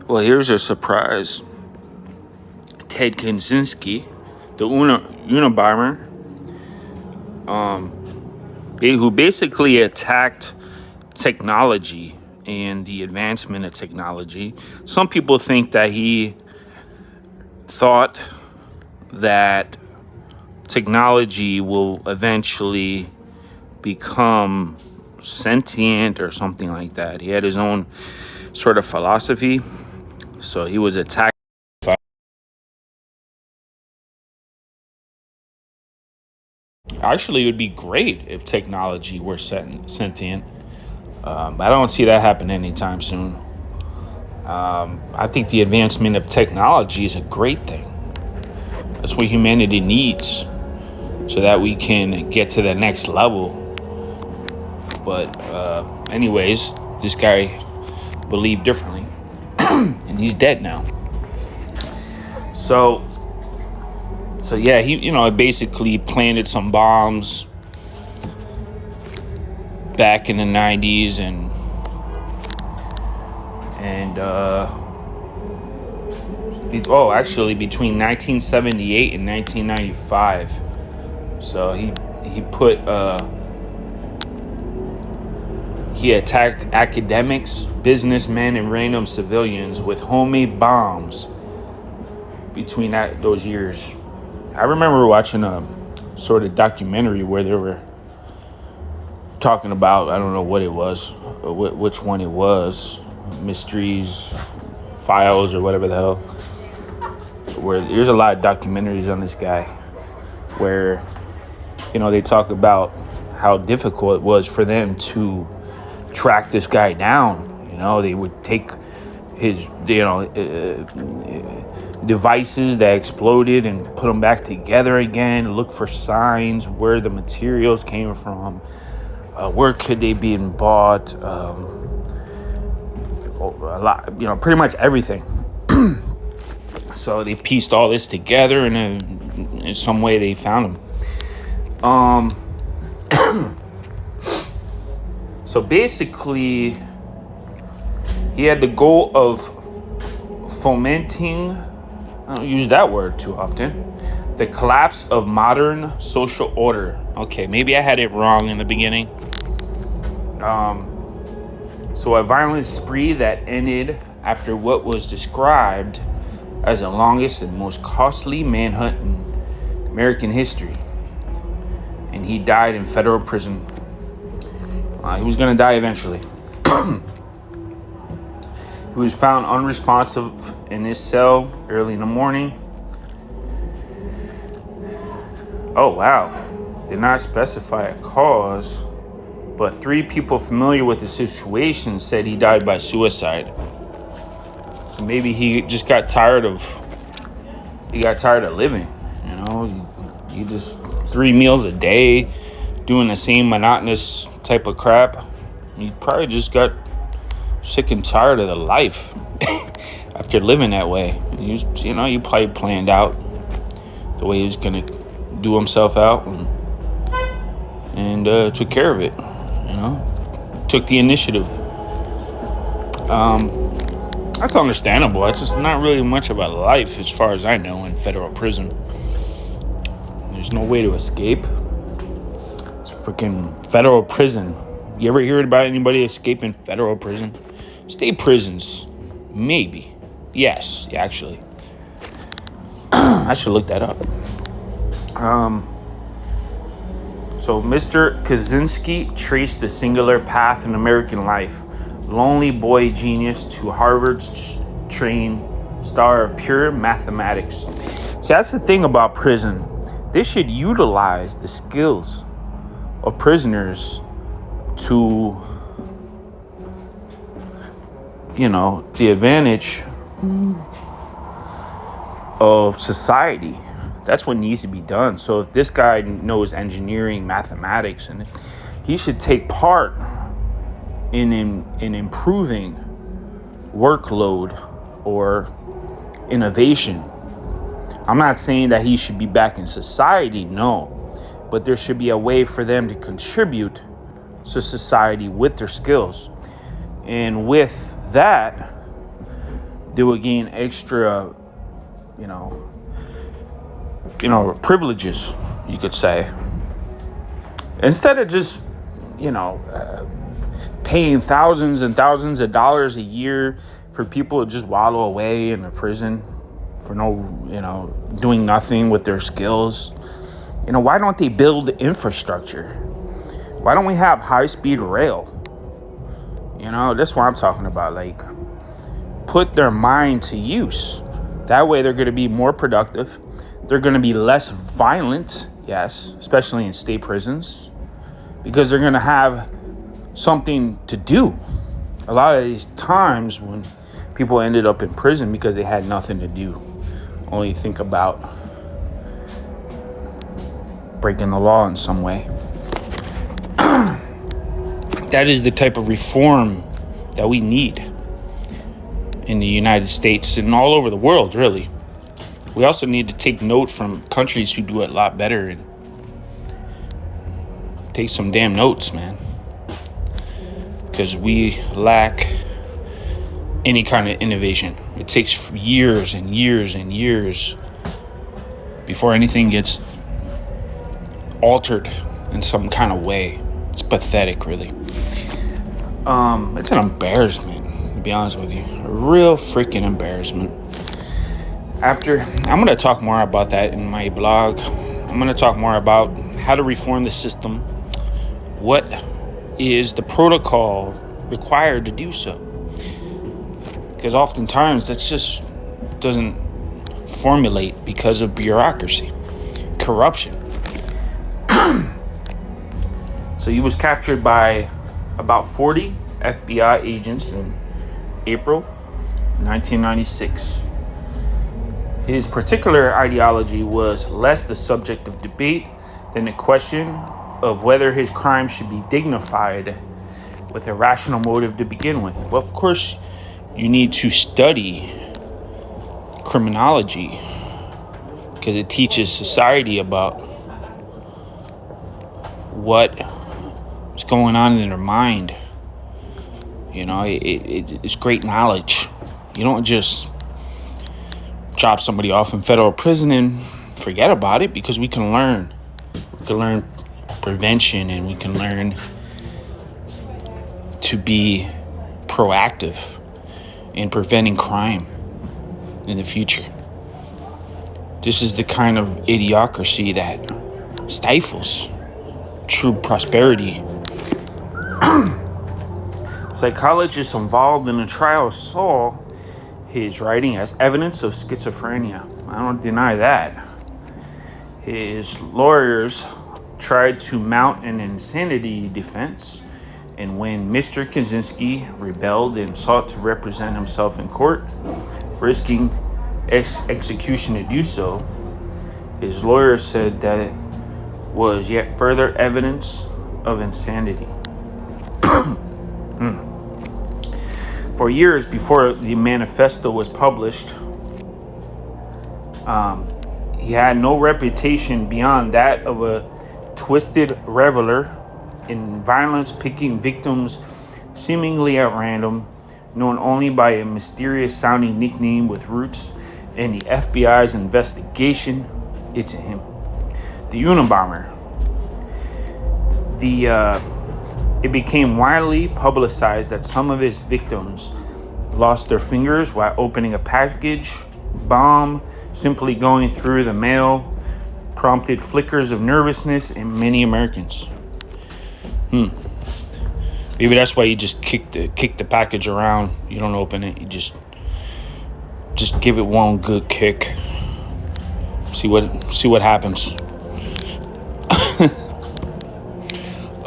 Well, here's a surprise. Ted Kaczynski, the Unabomber, who basically attacked technology and the advancement of technology. Some people think that he thought that technology will eventually become sentient or something like that. He had his own sort of philosophy. So he was attacked. Actually, it would be great if technology were sentient. I don't see that happen anytime soon. I think the advancement of technology is a great thing. That's what humanity needs so that we can get to the next level. But anyways, this guy believed differently. And he's dead now. So yeah, he basically planted some bombs back in the 90s and actually between 1978 and 1995. So he attacked academics, businessmen, and random civilians with homemade bombs between those years. I remember watching a sort of documentary where they were talking about, I don't know what it was, which one it was, Mysteries, Files, or whatever the hell, where there's a lot of documentaries on this guy where, they talk about how difficult it was for them to track this guy down. They would take his, devices that exploded and put them back together again, look for signs, where the materials came from, where could they be bought, a lot, pretty much everything. So they pieced all this together, and in some way they found him. So basically, he had the goal of fomenting, I don't use that word too often, the collapse of modern social order. Okay, maybe I had it wrong in the beginning. So a violent spree that ended after what was described as the longest and most costly manhunt in American history. And he died in federal prison. He was going to die eventually. He was found unresponsive in his cell early in the morning. Oh, wow. Did not specify a cause, but 3 people familiar with the situation said he died by suicide. So maybe he just got tired of living. You just 3 meals a day, doing the same monotonous type of crap. He probably just got sick and tired of the life after living that way. You probably planned out the way he was gonna do himself out and took care of it. Took the initiative. That's understandable. It's just not really much of a life, as far as I know, in federal prison. There's no way to escape. It's freaking federal prison. You ever hear about anybody escaping federal prison? State prisons, maybe. Yes, actually. I should look that up. So Mr. Kaczynski traced a singular path in American life. Lonely boy genius to Harvard's trained star of pure mathematics. See, that's the thing about prison. They should utilize the skills of prisoners to, the advantage of society. That's what needs to be done. So if this guy knows engineering, mathematics, and he should take part in improving workload or innovation. I'm not saying that he should be back in society, no, but there should be a way for them to contribute to society with their skills. And with that, they would gain extra, you know, privileges, you could say. Instead of just, paying thousands and thousands of dollars a year for people to just wallow away in a prison for doing nothing with their skills. Why don't they build infrastructure? Why don't we have high-speed rail? That's what I'm talking about. Like, put their mind to use. That way they're going to be more productive. They're going to be less violent, yes, especially in state prisons, because they're going to have something to do. A lot of these times when people ended up in prison because they had nothing to do, only think about breaking the law in some way. That is the type of reform that we need in the United States and all over the world, really. We also need to take note from countries who do it a lot better and take some damn notes, man. Because we lack any kind of innovation. It takes years and years and years before anything gets altered in some kind of way. It's pathetic, really. It's an embarrassment, to be honest with you. A real freaking embarrassment. I'm going to talk more about that in my blog. I'm going to talk more about how to reform the system. What is the protocol required to do so? Because oftentimes that just doesn't formulate because of bureaucracy, corruption. So he was captured by about 40 FBI agents in April 1996. His particular ideology was less the subject of debate than the question of whether his crime should be dignified with a rational motive to begin with. Well, of course, you need to study criminology because it teaches society about what is going on in their mind. It's great knowledge. You don't just drop somebody off in federal prison and forget about it, because we can learn. We can learn prevention, and we can learn to be proactive in preventing crime in the future. This is the kind of idiocracy that stifles true prosperity. Psychologists involved in the trial saw his writing as evidence of schizophrenia. I don't deny that. His lawyers tried to mount an insanity defense, and when Mr. Kaczynski rebelled and sought to represent himself in court, risking execution to do so, his lawyers said that it was yet further evidence of insanity. For years before the manifesto was published, he had no reputation beyond that of a twisted reveler in violence, picking victims seemingly at random, known only by a mysterious sounding nickname with roots in the FBI's investigation into him. The Unabomber. It became widely publicized that some of his victims lost their fingers while opening a package. Bomb simply going through the mail prompted flickers of nervousness in many Americans. Maybe that's why you just kick the package around. You don't open it. You just give it one good kick. See what happens.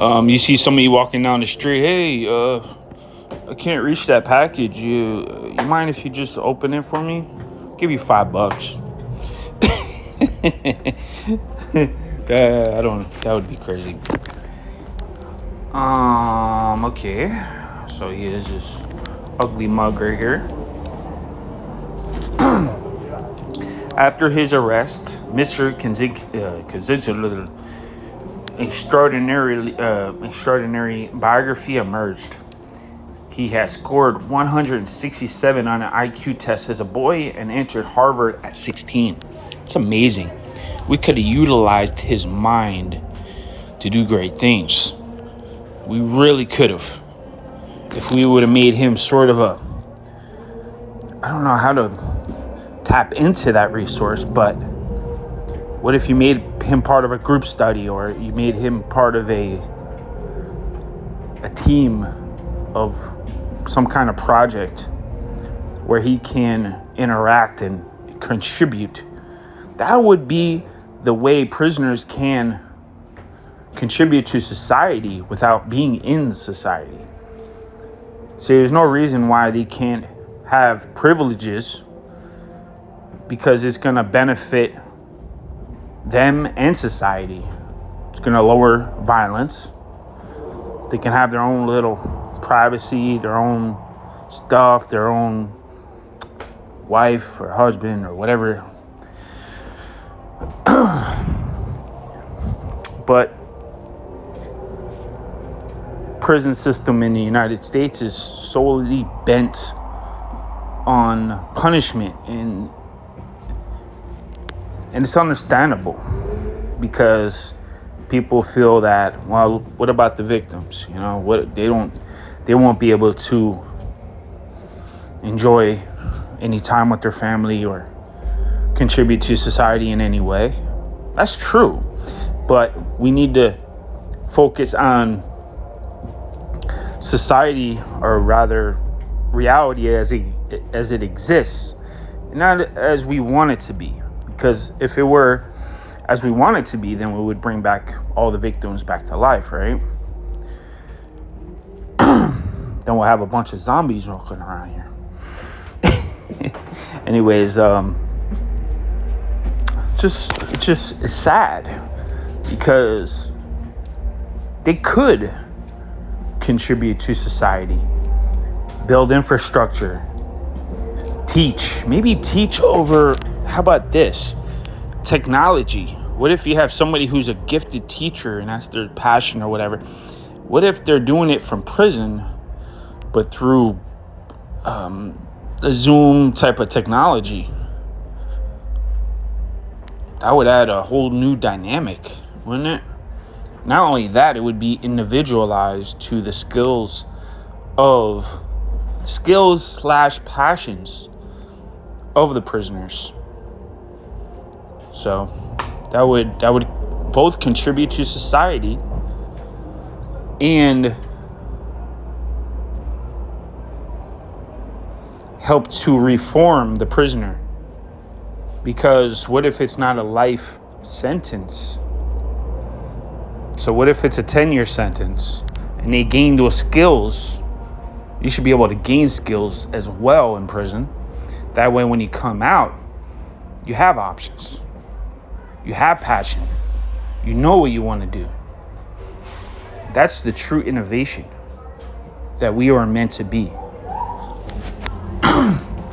You see somebody walking down the street. Hey, I can't reach that package. You mind if you just open it for me? I'll give you $5. That would be crazy. Okay. So he is this ugly mug right here. After his arrest, Mr. Kaczynski extraordinary biography emerged. He has scored 167 on an IQ test as a boy and entered Harvard at 16. It's amazing. We could have utilized his mind to do great things. We really could have. If we would have made him sort of a, I don't know how to tap into that resource, but what if you made him part of a group study, or you made him part of a team of some kind of project where he can interact and contribute? That would be the way prisoners can contribute to society without being in society. So there's no reason why they can't have privileges, because it's going to benefit them and society. It's going to lower violence. They can have their own little privacy, their own stuff, their own wife or husband or whatever. But prison system in the United States is solely bent on punishment, and it's understandable, because people feel that, well, what about the victims? You know, what they won't be able to enjoy any time with their family or contribute to society in any way. That's true, but we need to focus on society, or rather reality as it exists, not as we want it to be. Because if it were as we want it to be, then we would bring back all the victims back to life, right? Then we'll have a bunch of zombies walking around here. Anyways, it's sad, because they could contribute to society, build infrastructure, teach over, how about this? Technology. What if you have somebody who's a gifted teacher and that's their passion or whatever? What if they're doing it from prison, but through a Zoom type of technology? That would add a whole new dynamic, wouldn't it? Not only that, it would be individualized to the skills / passions of the prisoners. So that would both contribute to society and help to reform the prisoner. Because what if it's not a life sentence? So what if it's a 10-year sentence and they gain those skills? You should be able to gain skills as well in prison. That way, when you come out, you have options. You have passion. You know what you want to do. That's the true innovation that we are meant to be.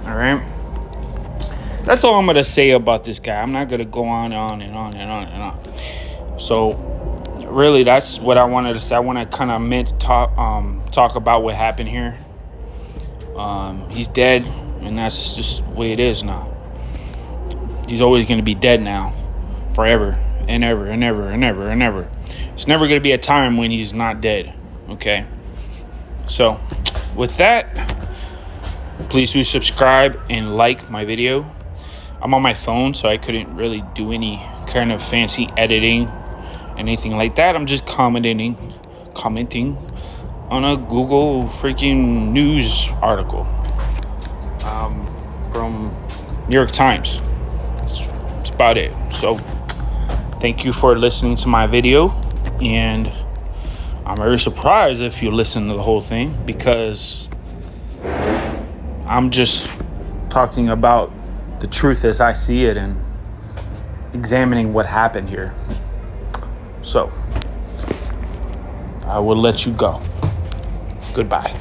All right? That's all I'm going to say about this guy. I'm not going to go on and on and on and on and on. So, really, that's what I wanted to say. I want to kind of talk about what happened here. He's dead, and that's just the way it is now. He's always going to be dead now, forever and ever and ever and ever and ever. There's never going to be a time when he's not dead, okay? So, with that, please do subscribe and like my video. I'm on my phone, so I couldn't really do any kind of fancy editing, anything like that. I'm just commenting on a Google freaking news article from New York Times. That's about it. So thank you for listening to my video, and I'm very surprised if you listen to the whole thing, because I'm just talking about the truth as I see it and examining what happened here. So I will let you go. Goodbye.